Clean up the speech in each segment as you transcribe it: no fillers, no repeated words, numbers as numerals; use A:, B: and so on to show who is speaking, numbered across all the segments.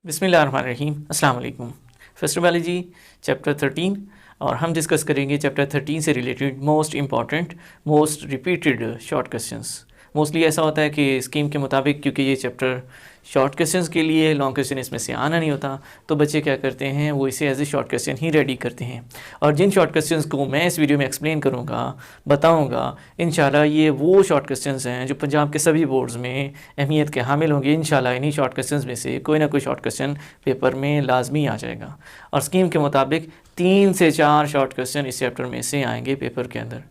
A: बिस्मिल्लाहिर्रहमानिर्रहीम अस्सलाम वालेकुम। फर्स्ट बायोलॉजी चैप्टर 13 और हम डिस्कस करेंगे चैप्टर 13 से related most important most repeated short questions. Mostly ऐसा होता है कि स्कीम के मुताबिक, क्योंकि ये चैप्टर शॉर्ट क्वेश्चंस के लिए, लॉन्ग क्वेश्चन इसमें से आना नहीं होता, तो बच्चे क्या करते हैं, वो इसे एज ए शॉर्ट क्वेश्चन ही रेडी करते हैं। और जिन शॉर्ट क्वेश्चंस को मैं इस वीडियो में एक्सप्लेन करूँगा, बताऊँगा, इंशाल्लाह ये वो शॉर्ट क्वेश्चंस हैं जो पंजाब के सभी बोर्ड्स में अहमियत के हामिल होंगे। इंशाल्लाह इन्हीं शॉर्ट क्वेश्चंस में से कोई ना कोई शॉर्ट क्वेश्चन पेपर में लाजमी आ जाएगा। और स्कीम के मुताबिक 3 से 4 शॉर्ट क्वेश्चन इस चैप्टर में से आएंगे पेपर के अंदर।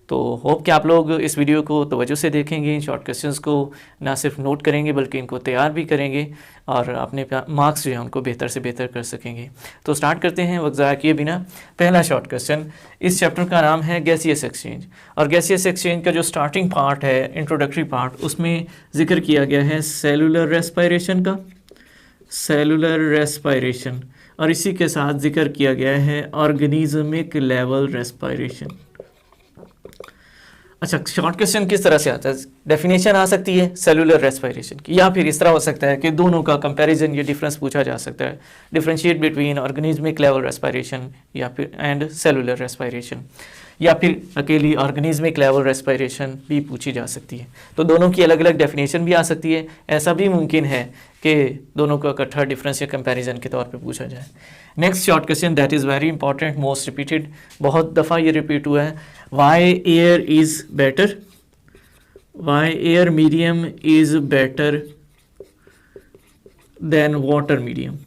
A: तो होप कि आप लोग इस वीडियो को तवज्जो से देखेंगे, इन शॉर्ट क्वेश्चंस को ना सिर्फ नोट करेंगे बल्कि इनको तैयार भी करेंगे और अपने मार्क्स जो हैं उनको बेहतर से बेहतर कर सकेंगे। तो स्टार्ट करते हैं वक्त ज़ाया किए बिना। पहला शॉर्ट क्वेश्चन, इस चैप्टर का नाम है गैसियस एक्सचेंज। और गैसियस एक्सचेंज का जो स्टार्टिंग पार्ट है, इंट्रोडक्टरी पार्ट, उसमें जिक्र किया गया है सेलुलर रेस्पिरेशन का, सेलुलर रेस्पिरेशन, और इसी के साथ जिक्र किया गया है ऑर्गेनिज्मिक लेवल रेस्पिरेशन। अच्छा, शॉर्ट क्वेश्चन किस तरह से आता है? डेफिनेशन आ सकती है सेलुलर रेस्पिरेशन की, या फिर इस तरह हो सकता है कि दोनों का कंपैरिजन या डिफरेंस पूछा जा सकता है, differentiate between organismic level respiration या फिर एंड सेलुलर रेस्पिरेशन, या फिर अकेली ऑर्गेनिज्मिक लेवल रेस्पिरेशन भी पूछी जा सकती है। तो दोनों की अलग अलग डेफिनेशन भी आ सकती है। ऐसा भी मुमकिन है कि दोनों का इकट्ठा डिफरेंस या कंपैरिजन के तौर पे पूछा जाए। Next short question that is very important, most repeated, बहुत दफ़ा ये रिपीट हुआ है। Why air is better, why air medium is better than water medium.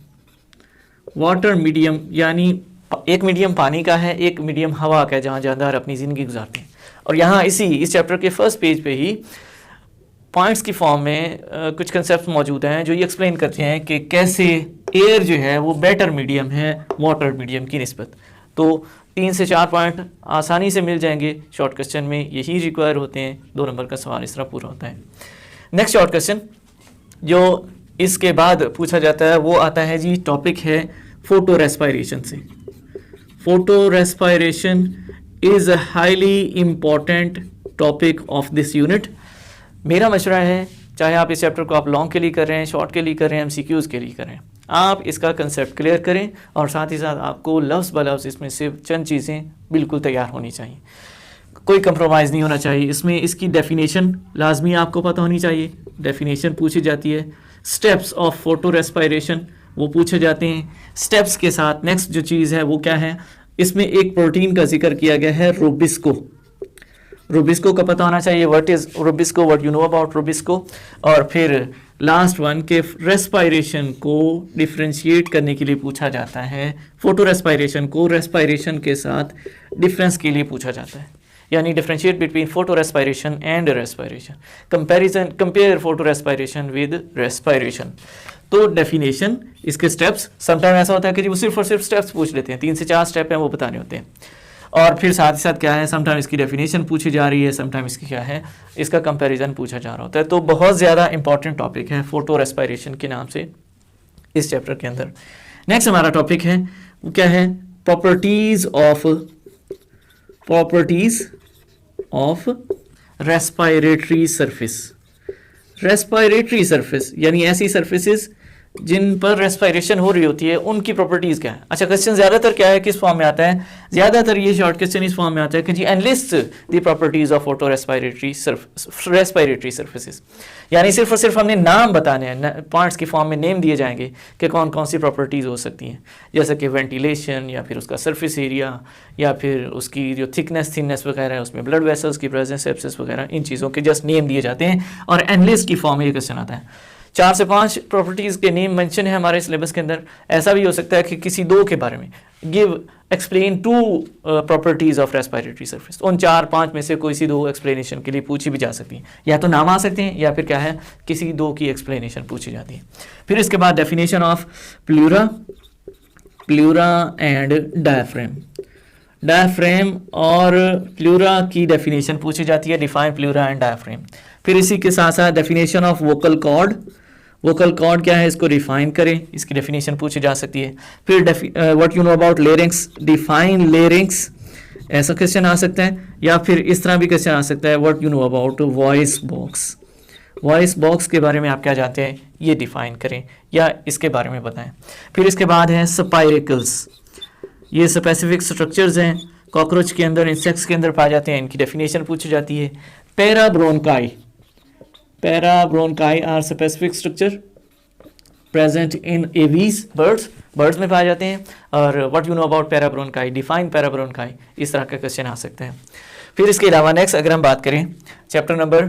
A: Water medium यानी एक मीडियम पानी का है, एक मीडियम हवा का है जहाँ जानदार अपनी ज़िंदगी गुजारते हैं। और यहाँ इस चैप्टर के फर्स्ट पेज पे ही पॉइंट्स की फॉर्म में कुछ कंसेप्ट मौजूद हैं जो ये एक्सप्लेन करते हैं कि कैसे एयर जो है वो बेटर मीडियम है वाटर मीडियम की निस्बत। तो 3 से 4 पॉइंट आसानी से मिल जाएंगे शॉर्ट क्वेश्चन में, यही रिक्वायर होते हैं। 2 नंबर का सवाल इस तरह पूरा होता है। नेक्स्ट शॉर्ट क्वेश्चन जो इसके बाद पूछा जाता है वो आता है जी, टॉपिक है फोटो रेस्पिरेशन से। Photo respiration is a highly important topic of this unit. मेरा मशवरा है, चाहे आप इस चैप्टर को आप लॉन्ग के लिए कर रहे हैं, शॉर्ट के लिए कर रहे हैं, MCQs के लिए कर रहे हैं, आप इसका कंसेप्ट क्लियर करें और साथ ही साथ आपको लफ्ज़ ब लफ्ज़ इसमें से चंद चीज़ें बिल्कुल तैयार होनी चाहिए। कोई कंप्रोमाइज़ नहीं होना चाहिए इसमें। इसकी डेफिनेशन लाजमी आपको पता होनी चाहिए, डेफिनेशन पूछी जाती है। स्टेप्स ऑफ फोटो रेस्पिरेशन वो पूछे जाते हैं। स्टेप्स के साथ नेक्स्ट जो चीज़ है वो क्या है, इसमें एक प्रोटीन का जिक्र किया गया है, रूबिस्को। रूबिस्को का पता होना चाहिए, what is rubisco, what you know about rubisco. और फिर लास्ट वन के रेस्पिरेशन को डिफ्रेंशिएट करने के लिए पूछा जाता है। फोटो रेस्पिरेशन को रेस्पिरेशन के साथ डिफरेंस के लिए पूछा जाता है, यानी differentiate between photo respiration and respiration, comparison, compare photo respiration with respiration. तो डेफिनेशन, इसके स्टेप्स, समटाइम ऐसा होता है कि वो सिर्फ और सिर्फ स्टेप्स पूछ लेते हैं, 3 से 4 स्टेप हैं वो बताने होते हैं। और फिर साथ ही साथ क्या है, समटाइम इसकी डेफिनेशन पूछी जा रही है, समटाइम इसकी क्या है, इसका कंपैरिजन पूछा जा रहा होता है। तो बहुत ज़्यादा इंपॉर्टेंट टॉपिक है फोटो रेस्पिरेशन के नाम से इस चैप्टर के अंदर। नेक्स्ट हमारा टॉपिक है वो क्या है, properties of respiratory surface. Respiratory surface यानी ऐसी सर्फेसिस जिन पर रेस्पिरेशन हो रही होती है, उनकी प्रॉपर्टीज़ क्या है। अच्छा, क्वेश्चन ज़्यादातर क्या है, किस फॉर्म में आता है, ज़्यादातर ये शॉर्ट क्वेश्चन इस फॉर्म में आता है कि जी enlist the properties of photo respiratory surfaces, यानी सिर्फ और सिर्फ हमने नाम बताने हैं, पॉइंट्स की फॉर्म में नेम दिए जाएंगे कि कौन कौन सी प्रॉपर्टीज़ हो सकती हैं, जैसे कि वेंटिलेशन, या फिर उसका सरफेस एरिया, या फिर उसकी जो थिकनेस वगैरह है, उसमें ब्लड वेसल्स की प्रेजेंस, सेप्सिस वगैरह, इन चीज़ों के जस्ट नेम दिए जाते हैं और एनलिस्ट की फॉर्म में ये क्वेश्चन आता है। 4 से 5 प्रॉपर्टीज़ के नेम मेंशन है हमारे सिलेबस के अंदर। ऐसा भी हो सकता है कि किसी 2 के बारे में explain 2 properties of respiratory surface, उन 4-5 में से कोई सी 2 एक्सप्लेनेशन के लिए पूछी भी जा सकती है, या तो नाम आ सकते हैं या फिर क्या है, किसी 2 की एक्सप्लेनेशन पूछी जाती है। फिर इसके बाद definition of pleura and diaphragm. Diaphragm और प्लूरा की डेफिनेशन पूछी जाती है, डिफाइन प्लूरा एंड डायफ्रेम। फिर इसी के साथ साथ definition of vocal cord, vocal cord क्या है इसको डिफाइन करें, इसकी डेफिनेशन पूछी जा सकती है। फिर what you know about larynx, define larynx, ऐसा क्वेश्चन आ सकता है। या फिर इस तरह भी क्वेश्चन आ सकता है, what you know about voice box, voice box के बारे में आप क्या जानते हैं ये डिफाइन करें या इसके बारे में बताएं। फिर इसके बाद है स्पाइरेकल्स, ये स्पेसिफिक स्ट्रक्चर्स हैं, कॉकरोच के अंदर, इंसेक्ट्स के अंदर पाए जाते हैं, इनकी डेफिनेशन पूछी जाती है। Parabronchi, parabronchi are specific structure present in aves, birds में पाए जाते हैं। और what you know about parabronchi, define parabronchi, इस तरह का क्वेश्चन आ सकते हैं। फिर इसके अलावा नेक्स्ट अगर हम बात करें चैप्टर नंबर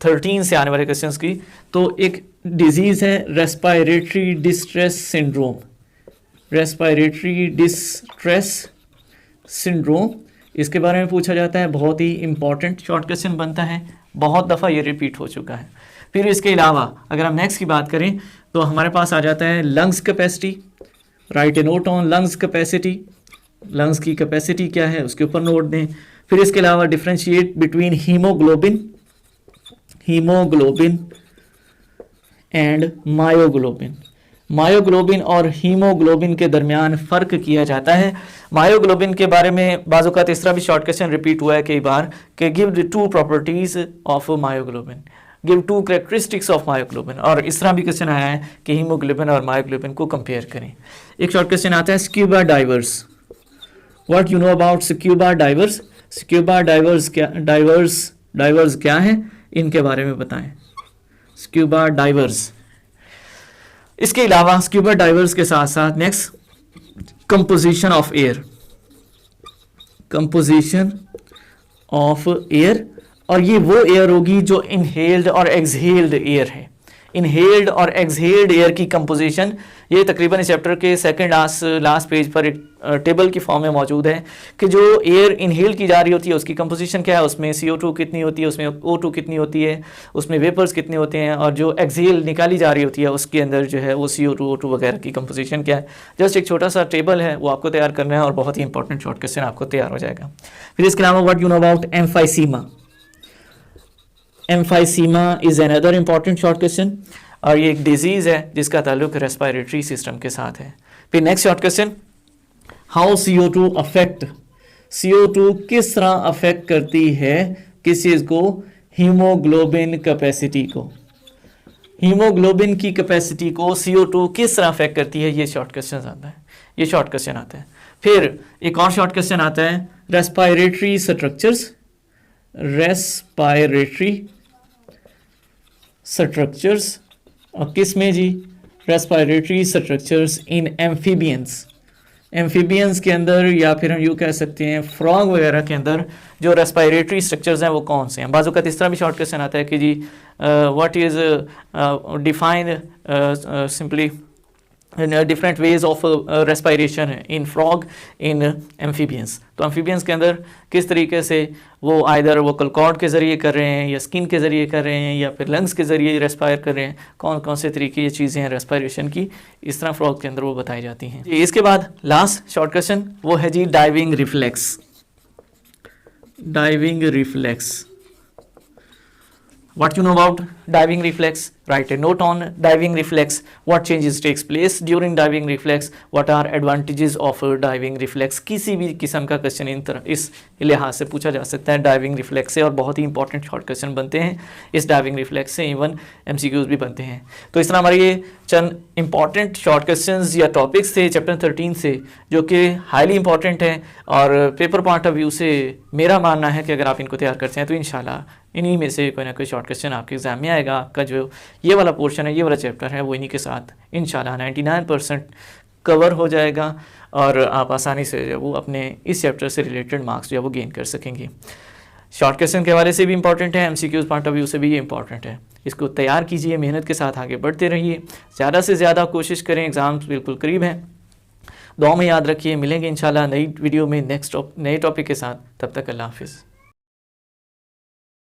A: 13 से आने वाले क्वेश्चंस की, तो एक डिजीज़ है respiratory distress syndrome, respiratory distress syndrome, इसके बारे में पूछा जाता है। बहुत ही इंपॉर्टेंट शॉर्ट क्वेश्चन बनता है, बहुत दफ़ा ये रिपीट हो चुका है। फिर इसके अलावा अगर हम नेक्स्ट की बात करें तो हमारे पास आ जाता है lungs capacity, right A note on lungs capacity, lungs की कैपेसिटी क्या है उसके ऊपर नोट दें। फिर इसके अलावा differentiate between haemoglobin and myoglobin, myoglobin और हीमोग्लोबिन के दरमियान फ़र्क किया जाता है। मायोग्लोबिन के बारे में बाज़-औक़ात इस तरह भी शॉर्ट क्वेश्चन रिपीट हुआ है कई बार कि give the two properties of myoglobin, give to characteristics of myoglobin, और इस तरह भी क्वेश्चन आया है कि हीमोग्लोबिन और मायोग्लोबिन को कंपेयर करें। एक शॉर्ट क्वेश्चन आता है scuba diverse, what you know about scuba diverse, scuba diverse क्या है इनके बारे में बताएं, स्क्यूबा डाइवर्स। इसके अलावा स्क्यूबा डाइवर्स के साथ साथ next composition of air, composition of air, और ये वो एयर होगी जो इनहेल्ड और एक्सहेल्ड एयर है। इनहेल्ड और एक्सहेल्ड एयर की कंपोजिशन ये तकरीबन इस चैप्टर के सेकंड लास्ट पेज पर एक टेबल की फॉर्म में मौजूद है कि जो एयर इनहेल की जा रही होती है उसकी कंपोजिशन क्या है, उसमें CO2 कितनी होती है, उसमें O2 कितनी होती है, उसमें वेपर्स कितने होते हैं, और जो एक्सहेल निकाली जा रही होती है उसके अंदर जो है वो CO2 O2 वगैरह की कंपोजिशन क्या है। जस्ट एक छोटा सा टेबल है, वो आपको तैयार करना है और बहुत ही इंपॉर्टेंट शॉर्ट क्वेश्चन आपको तैयार हो जाएगा। फिर इसके अलावा what you know about emphysema, emphysema is another important short question, और ये एक डिजीज़ है जिसका ताल्लुक रेस्पिरेटरी सिस्टम के साथ है। फिर next short question, how CO2 affect, CO2 किस तरह अफेक्ट करती है किस चीज़ को, हीमोग्लोबिन कैपेसिटी को, हीमोग्लोबिन की कैपेसिटी को CO2 किस तरह अफेक्ट करती है, ये शॉर्ट क्वेश्चन आता है, ये शॉर्ट क्वेश्चन आता है। फिर एक और शॉर्ट क्वेश्चन आता है रेस्पिरेटरी स्ट्रक्चर्स, रेस्पिरेटरी स्ट्रक्चर्स, और किस में जी, respiratory structures in amphibians, amphibians के अंदर, या फिर हम यूँ कह सकते हैं फ्रॉग वगैरह के अंदर जो रेस्पिरेटरी स्ट्रक्चर्स हैं वो कौन से हैं। बाज़-औक़ात इस तरह भी शॉर्ट क्वेश्चन आता है कि जी what is define simply different ways of respiration in frog in amphibians. तो एम्फीबियंस के अंदर किस तरीके से वो आइदर वोकल कॉर्ड के ज़रिए कर रहे हैं या स्किन के ज़रिए कर रहे हैं या फिर लंग्स के ज़रिए रेस्पायर कर रहे हैं, कौन कौन से तरीके ये चीज़ें हैं रेस्पिरेशन की, इस तरह फ्रॉग के अंदर वो बताई जाती हैं। इसके बाद लास्ट शॉर्ट क्वेश्चन वो है जी diving reflex, diving reflex, what you know about diving reflex, write a note on diving reflex, what changes takes place during diving reflex, what are advantages of diving reflex। किसी भी किस्म का question इस लिहाज से पूछा जा सकता है डाइविंग रिफ्लेक्स से, और बहुत ही इंपॉर्टेंट शॉर्ट क्वेश्चन बनते हैं इस डाइविंग रिफ्लेक्स से, इवन MCQs भी बनते हैं। तो इस तरह हमारे ये चंद इंपॉर्टेंट शॉर्ट क्वेश्चंस या टॉपिक्स थे चैप्टर 13 से जो कि हाईली इंपॉर्टेंट हैं, और पेपर पॉइंट ऑफ व्यू से मेरा मानना है कि अगर आप इनको तैयार करते हैं तो इंशाल्लाह इन्हीं में से कोई ना कोई शॉर्ट क्वेश्चन आपके एग्जाम में आएगा। आपका जो ये वाला पोर्शन है, ये वाला चैप्टर है, वो इन्हीं के साथ इंशाल्लाह 99% कवर हो जाएगा, और आप आसानी से जो वो अपने इस चैप्टर से रिलेटेड मार्क्स जो है वो गेन कर सकेंगे। शॉर्ट क्वेश्चन के हवाले से भी इंपॉर्टेंट है, MCQs पॉइंट ऑफ व्यू से भी ये इंपॉर्टेंट है। इसको तैयार कीजिए, मेहनत के साथ आगे बढ़ते रहिए, ज़्यादा से ज़्यादा कोशिश करें, एग्ज़ाम्स बिल्कुल करीब हैं। दुआ में याद रखिए, मिलेंगे इंशाल्लाह नई वीडियो में नए टॉपिक के साथ, तब तक अल्लाह हाफिज़।